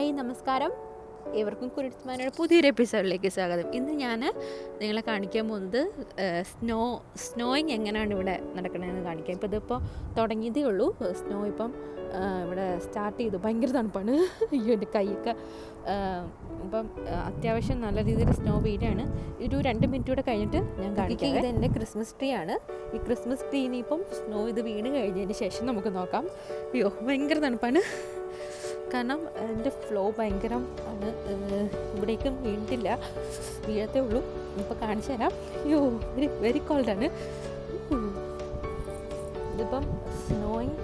Hi നമസ്കാരം, ഏവർക്കും കുരുട്ട്മാനയുടെ പുതിയൊരു എപ്പിസോഡിലേക്ക് സ്വാഗതം. ഇന്ന് ഞാൻ നിങ്ങളെ കാണിക്കാൻ പോകുന്നത് സ്നോയിങ് എങ്ങനെയാണ് ഇവിടെ നടക്കണതെന്ന് കാണിക്കാം. ഇപ്പോൾ ഇതിപ്പോൾ തുടങ്ങിയതേ ഉള്ളൂ. സ്നോ ഇപ്പം ഇവിടെ സ്റ്റാർട്ട് ചെയ്തു. ഭയങ്കര തണുപ്പാണ്. അയ്യോ എൻ്റെ കൈയൊക്കെ. ഇപ്പം അത്യാവശ്യം നല്ല രീതിയിൽ സ്നോ വീഴാണ്. ഒരു 2 മിനിറ്റ് കൂടെ കഴിഞ്ഞിട്ട് ഞാൻ കാണിക്കാം. ഇത് എൻ്റെ ക്രിസ്മസ് ട്രീ ആണ്. ഈ ക്രിസ്മസ് ട്രീന് ഇപ്പം സ്നോ ഇത് വീണ് കഴിഞ്ഞതിന് ശേഷം നമുക്ക് നോക്കാം. അയ്യോ ഭയങ്കര തണുപ്പാണ്. കാരണം എൻ്റെ ഫ്ലോ ഭയങ്കരം ആണ്. ഇവിടേക്കും വീണിട്ടില്ല, വീഴത്തേ ഉള്ളൂ. ഇപ്പോൾ കാണിച്ചു തരാം. അയ്യോ വെരി കോൾഡാണ്. ഇതിപ്പം സ്നോയിങ്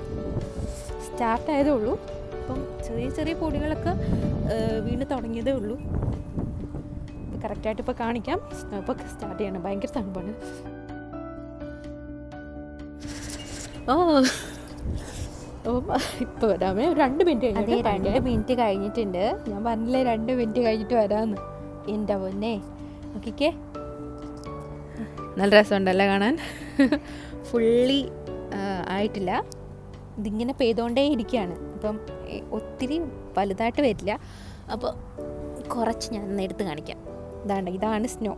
സ്റ്റാർട്ടായതേ ഉള്ളൂ. ഇപ്പം ചെറിയ ചെറിയ പൊടികളൊക്കെ വീണ് തുടങ്ങിയതേ ഉള്ളൂ. ഇപ്പോൾ കറക്റ്റായിട്ട് ഇപ്പോൾ കാണിക്കാം. സ്നോ ഇപ്പോൾ സ്റ്റാർട്ട് ചെയ്യണം. ഭയങ്കര തണുപ്പാണ്. ഇപ്പോൾ വരാമേ. 2 മിനിറ്റ് കഴിഞ്ഞു. 2 മിനിറ്റ് കഴിഞ്ഞിട്ടുണ്ട്. ഞാൻ പറഞ്ഞില്ലേ 2 മിനിറ്റ് കഴിഞ്ഞിട്ട് വരാമെന്ന്. എൻ്റെ പൊന്നേ നോക്കിക്കേ, നല്ല രസമുണ്ടല്ലേ കാണാൻ. ഫുള്ളി ആയിട്ടില്ല. ഇതിങ്ങനെ പെയ്തുകൊണ്ടേ ഇരിക്കുകയാണ്. അപ്പം ഒത്തിരി വലുതായിട്ട് വരില്ല. അപ്പോൾ കുറച്ച് ഞാൻ എടുത്ത് കാണിക്കാം. ഇതാണ് സ്നോ.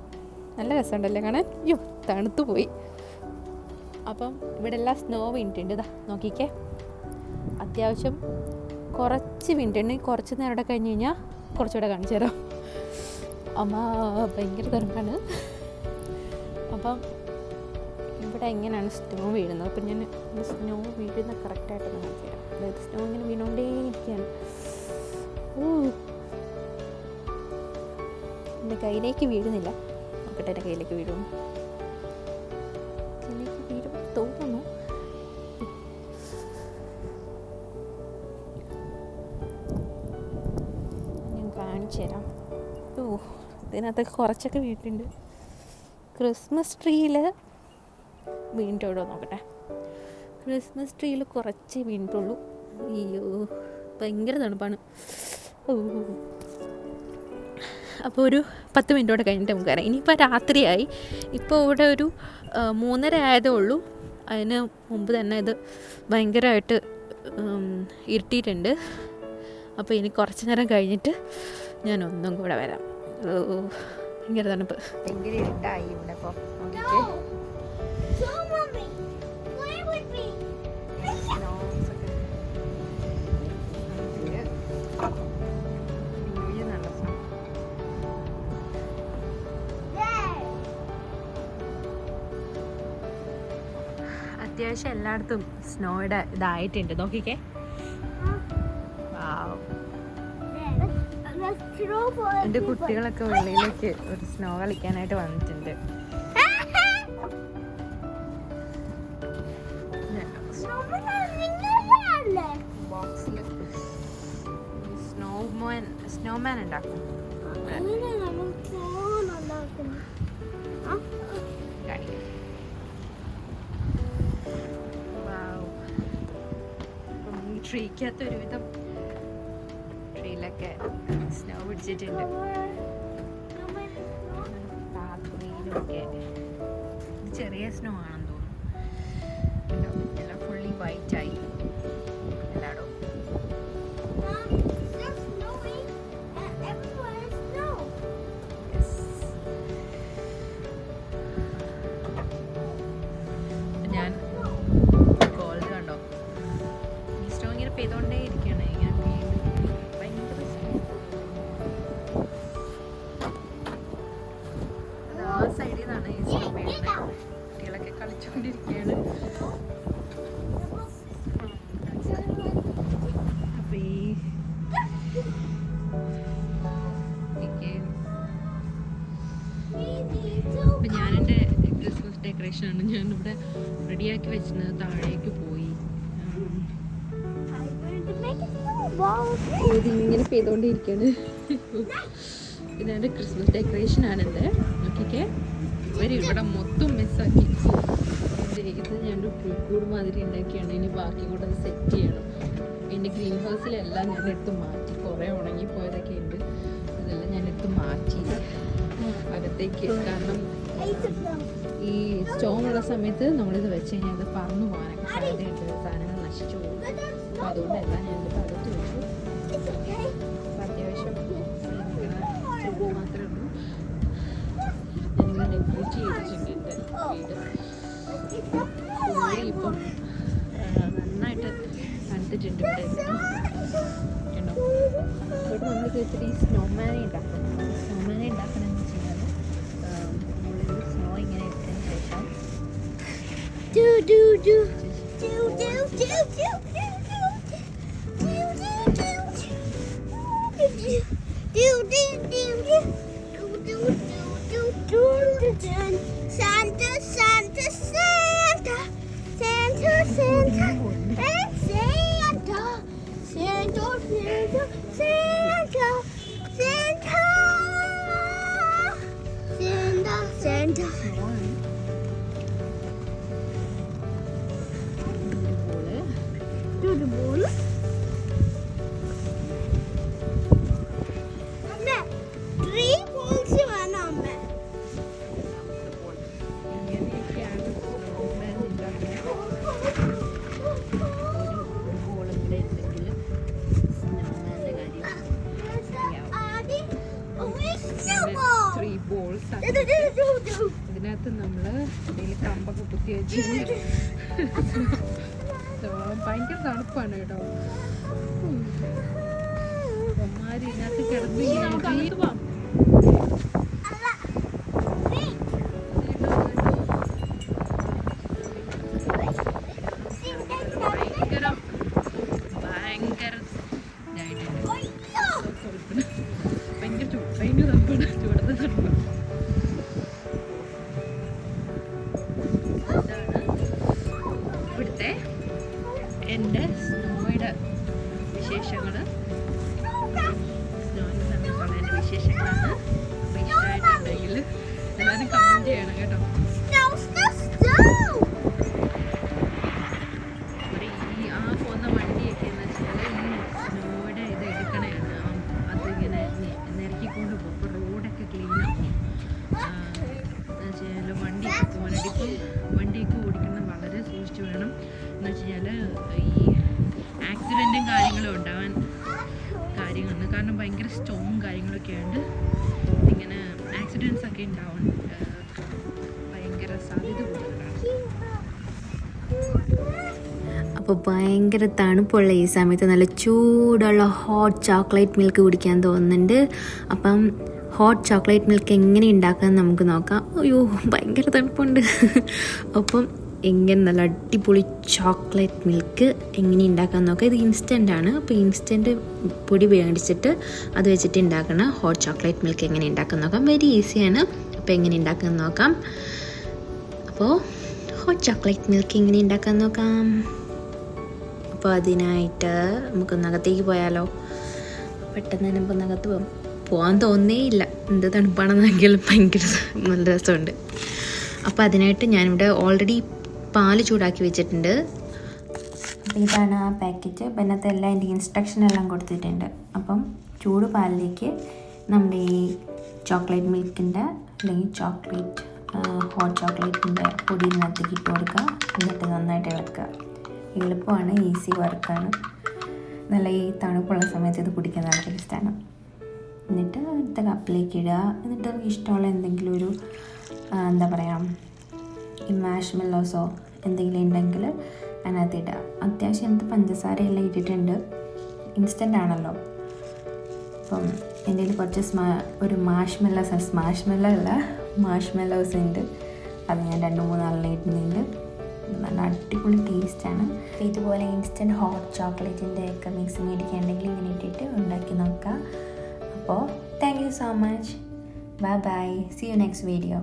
നല്ല രസമുണ്ടല്ലേ കാണാൻ. അയ്യോ തണുത്തു പോയി. അപ്പം ഇവിടെ എല്ലാം സ്നോ വീണിട്ടുണ്ട്. ഇതാ നോക്കിക്കേ, അത്യാവശ്യം കുറച്ച് വീണിട്ടുണ്ട്. കുറച്ച് നേരം ഇവിടെ കഴിഞ്ഞ് കഴിഞ്ഞാൽ കുറച്ചുകൂടെ കാണിച്ചു തരാം. ഭയങ്കര തണുപ്പാണ്. അപ്പം ഇവിടെ എങ്ങനെയാണ് സ്നോ വീഴുന്നത്, അപ്പം ഞാൻ സ്നോ വീഴുന്ന കറക്റ്റായിട്ടൊന്ന് കാണിച്ചു തരാം. അതായത് സ്നോ ഇങ്ങനെ വീണുകൊണ്ടേ ഇരിക്കുകയാണ്. എൻ്റെ കയ്യിലേക്ക് വീഴുന്നില്ല. നോക്കട്ടെ എൻ്റെ കയ്യിലേക്ക് വീഴും. കയ്യിലേക്ക് വീഴും തോന്നുന്നു. ഞാൻ കാണിച്ചു തരാം. ഇതിനകത്ത് കുറച്ചൊക്കെ വീണിട്ടുണ്ട്. ക്രിസ്മസ് ട്രീയിൽ വീണിട്ടുണ്ടോ നോക്കട്ടെ. ക്രിസ്മസ് ട്രീയിൽ കുറച്ച് വീണിട്ടുള്ളൂ. അയ്യോ ഭയങ്കര തണുപ്പാണ്. അപ്പോൾ ഒരു 10 മിനിറ്റോടെ കഴിഞ്ഞിട്ട് നമുക്ക് വരാം. ഇനിയിപ്പോൾ രാത്രിയായി. ഇപ്പോൾ ഇവിടെ ഒരു 3:30 ആയതേ ഉള്ളൂ. അതിന് മുമ്പ് തന്നെ ഇത് ഭയങ്കരമായിട്ട് ഇരുട്ടിയിട്ടുണ്ട്. അപ്പോൾ ഇനി കുറച്ച് നേരം കഴിഞ്ഞിട്ട് ഞാൻ ഒന്നും കൂടെ വരാം. ഭയങ്കര തണുപ്പ്, ഭയങ്കര ഇരുട്ടായി ഇവിടെ. അപ്പോൾ അത്യാവശ്യം എല്ലായിടത്തും സ്നോയുടെ ഇതായിട്ടുണ്ട്. നോക്കിക്കേ. എൻ്റെ കുട്ടികളൊക്കെ വെളിയിലേക്ക് ഒരു സ്നോ കളിക്കാനായിട്ട് വന്നിട്ടുണ്ട്. സ്നോമാൻ ഉണ്ടാക്കും. ട്രീക്കകത്ത് ഒരുവിധം ട്രീയിലൊക്കെ സ്നോ പിടിച്ചിട്ടുണ്ട്. പാത്രീയിലൊക്കെ ഇത് ചെറിയ സ്നോ ആണെന്ന് തോന്നുന്നു. എല്ലാം ഫുള്ളി വൈറ്റായി എല്ലായിടവും. ഞാൻ കോൾഡ് കണ്ടോ, ഈ സ്നോ ഇങ്ങനെ പെയ്തുകൊണ്ടേ ഇരിക്കുകയാണ്. ഇങ്ങനെ ഭയങ്കര ആ സൈഡിൽ നിന്നാണ് ഈ സ്നോ വീഴുന്നത്. കുട്ടികളൊക്കെ കളിച്ചുകൊണ്ടിരിക്കുകയാണ്. അപ്പം ഞാനെൻ്റെ ക്രിസ്മസ് ഡെക്കറേഷനാണ് ഞാനിവിടെ റെഡിയാക്കി വെച്ചിരുന്നത്. താഴേക്ക് പോയി ഇതിങ്ങനെ പെയ്തുകൊണ്ടിരിക്കുകയാണ്. ഇതെൻ്റെ ക്രിസ്മസ് ഡെക്കറേഷനാണെൻ്റെ. നോക്കിക്കേ, ഇവർ ഇവിടെ മൊത്തം മിസ്സാക്കി. ഇത് ഞാനൊരു പുൽക്കൂട് മാതിരി ഉണ്ടാക്കിയാണ്. ഇനി ബാക്കി കൂടെ അത് സെറ്റ് ചെയ്യണം. എൻ്റെ ഗ്രീൻ ഹൗസിലെല്ലാം ഞാൻ എടുത്ത് മാറ്റി. കുറേ ഉണങ്ങിപ്പോയതൊക്കെ ഉണ്ട്. അതെല്ലാം ഞാൻ എടുത്ത് മാറ്റി അകത്തേക്ക്. കാരണം ഈ സ്റ്റോമുള്ള സമയത്ത് നമ്മളിത് വെച്ച് കഴിഞ്ഞാൽ അത് പറന്നു പോകാനൊക്കെ സാധ്യതയുണ്ട്. സാധനങ്ങൾ നശിച്ചു പോകും. അപ്പോൾ അതുകൊണ്ടെല്ലാം ഞാൻ അകത്ത് വെച്ചു. നമ്മളിത് ഇത്തിരി സ്നോമാനെ ഉണ്ടാക്കണം. സ്നോമാനെ ഉണ്ടാക്കണമെന്ന് വെച്ച് കഴിഞ്ഞാൽ നമ്മളിത് സ്നോ ഇങ്ങനെ ഇട്ടതിന് ശേഷം Santa, Santa, Santa, Santa, Santa, and Santa, Santa, Santa, Santa, Santa, Santa, Santa. Do the ball. Amme, 3 balls വേണം അമ്മ. ഇങ്ങനെയൊക്കെയാണ് സ്നോമാൻ ഉണ്ടാക്കുന്നത്. ഒരു ബോളും കൂടെ ഉണ്ടെങ്കിൽ സ്നോമാൻ്റെ കാര്യം ശരിയാവും. 3 balls ഇതിനകത്ത് നമ്മൾ ഇതിൽ കമ്പൊക്കെ കുത്തി വെച്ച് ഭയങ്കര തണുപ്പാണ് കേട്ടോ. അമ്മമാര് ഇതിനകത്ത് കിടന്ന് ഭയങ്കര തണുപ്പാണ്. ചൂടത്തെ തണുപ്പാണ്. ഇവിടുത്തെ എൻ്റെ സ്നോയുടെ വിശേഷങ്ങൾ, സ്നോയിൻ്റെ സമയത്തുള്ള എൻ്റെ വിശേഷങ്ങളാണ്. അപ്പോൾ ഇഷ്ടമായിട്ടുണ്ടെങ്കിൽ എല്ലാവരും കമൻറ്റ് ചെയ്യണം കേട്ടോ. ഇവിടെ ഈ പോകുന്ന വണ്ടിയൊക്കെ എന്ന് വെച്ചാൽ ഈ സ്നോയുടെ ഇത് എടുക്കണതാണ്. അതിങ്ങനെ നിരക്കിക്കൊണ്ട് പോകും. ഇപ്പോൾ റോഡൊക്കെ ക്ലീനാക്കും എന്ന് വെച്ചാൽ വണ്ടിയൊക്കെ പോകാനായിട്ട്. ഇപ്പം വണ്ടിയൊക്കെ ഓടിക്കണം വളരെ സൂക്ഷിച്ച് വേണം. എന്ന് വെച്ച് കഴിഞ്ഞാൽ ഈ ആക്സിഡൻറ്റും കാര്യങ്ങളും ഉണ്ടാവാൻ കാര്യങ്ങളുണ്ട്. കാരണം ഭയങ്കര സ്റ്റോമും കാര്യങ്ങളൊക്കെ ഉണ്ട്. ഇങ്ങനെ ആക്സിഡൻസ് ഒക്കെ ഉണ്ടാവാൻ ഭയങ്കര സാധ്യത കൂടുതലാണ്. അപ്പോൾ ഭയങ്കര തണുപ്പുള്ള ഈ സമയത്ത് നല്ല ചൂടുള്ള ഹോട്ട് ചോക്ലേറ്റ് മിൽക്ക് കുടിക്കാൻ തോന്നുന്നുണ്ട്. അപ്പം ഹോട്ട് ചോക്ലേറ്റ് മിൽക്ക് എങ്ങനെ ഉണ്ടാക്കാമെന്ന് നമുക്ക് നോക്കാം. അയ്യോ ഭയങ്കര തണുപ്പുണ്ട്. അപ്പം എങ്ങനെ നല്ല അടിപൊളി ചോക്ലേറ്റ് മിൽക്ക് എങ്ങനെ ഉണ്ടാക്കാമെന്ന് നോക്കാം. ഇത് ഇൻസ്റ്റൻ്റ് ആണ്. അപ്പോൾ ഇൻസ്റ്റൻറ്റ് പൊടി മേടിച്ചിട്ട് അത് വെച്ചിട്ട് ഉണ്ടാക്കുന്ന ഹോട്ട് ചോക്ലേറ്റ് മിൽക്ക് എങ്ങനെ ഉണ്ടാക്കാൻ നോക്കാം. വെരി ഈസിയാണ്. അപ്പോൾ എങ്ങനെ ഉണ്ടാക്കാമെന്ന് നോക്കാം. അപ്പോൾ ഹോട്ട് ചോക്ലേറ്റ് മിൽക്ക് എങ്ങനെ ഉണ്ടാക്കാൻ നോക്കാം. അപ്പോൾ അതിനായിട്ട് നമുക്കൊന്നകത്തേക്ക് പോയാലോ. പെട്ടെന്ന് തന്നെ നമുക്കൊന്നകത്ത് പോകാൻ തോന്നേയില്ല. എന്ത് തണുപ്പാണെന്നെങ്കിലും ഭയങ്കര നല്ല രസമുണ്ട്. അപ്പോൾ അതിനായിട്ട് ഞാനിവിടെ ഓൾറെഡി പാല് ചൂടാക്കി വെച്ചിട്ടുണ്ട്. അപ്പോൾ ഇതാണ് ആ പാക്കറ്റ്. അപ്പം ഇതിനകത്ത് എല്ലാം അതിൻ്റെ ഇൻസ്ട്രക്ഷൻ എല്ലാം കൊടുത്തിട്ടുണ്ട്. അപ്പം ചൂട് പാലിലേക്ക് നമ്മുടെ ഈ ചോക്ലേറ്റ് മിൽക്കിൻ്റെ അല്ലെങ്കിൽ ഹോട്ട് ചോക്ലേറ്റിൻ്റെ പൊടി ഇതിനകത്തേക്ക് ഇട്ട് കൊടുക്കുക. എന്നിട്ട് നന്നായിട്ട് ഇളക്കുക. എളുപ്പമാണ്, ഈസി വർക്കാണ്. നല്ല ഈ തണുപ്പുള്ള സമയത്ത് ഇത് കുടിക്കാൻ നല്ല ടേസ്റ്റാണ്. എന്നിട്ട് അടുത്ത കപ്പിലേക്ക് ഇടുക. എന്നിട്ട് നമുക്ക് ഇഷ്ടമുള്ള എന്തെങ്കിലും ഒരു എന്താ പറയുക, ഈ മാഷ്മെല്ലോസോ എന്തെങ്കിലും ഉണ്ടെങ്കിൽ അതിനകത്ത് ഇടുക. അത്യാവശ്യം എന്ത് പഞ്ചസാരയെല്ലാം ഇട്ടിട്ടുണ്ട്. ഇൻസ്റ്റൻ്റ് ആണല്ലോ. അപ്പം എൻ്റെ കയ്യിൽ കുറച്ച് ഒരു മാഷ്മെല്ലോസ് ഉണ്ട്. അത് ഞാൻ 2-3 ഇടുന്നുണ്ട്. നല്ല അടിപൊളി ടേസ്റ്റാണ്. അപ്പോൾ ഇതുപോലെ ഇൻസ്റ്റൻറ്റ് ഹോട്ട് ചോക്ലേറ്റിൻ്റെ ഒക്കെ മിക്സ് മേടിക്കുകയാണെങ്കിൽ ഇങ്ങനെ ഇട്ടിട്ട് ഉണ്ടാക്കി നോക്കുക. അപ്പോൾ thank you so much. Bye bye. See you next video.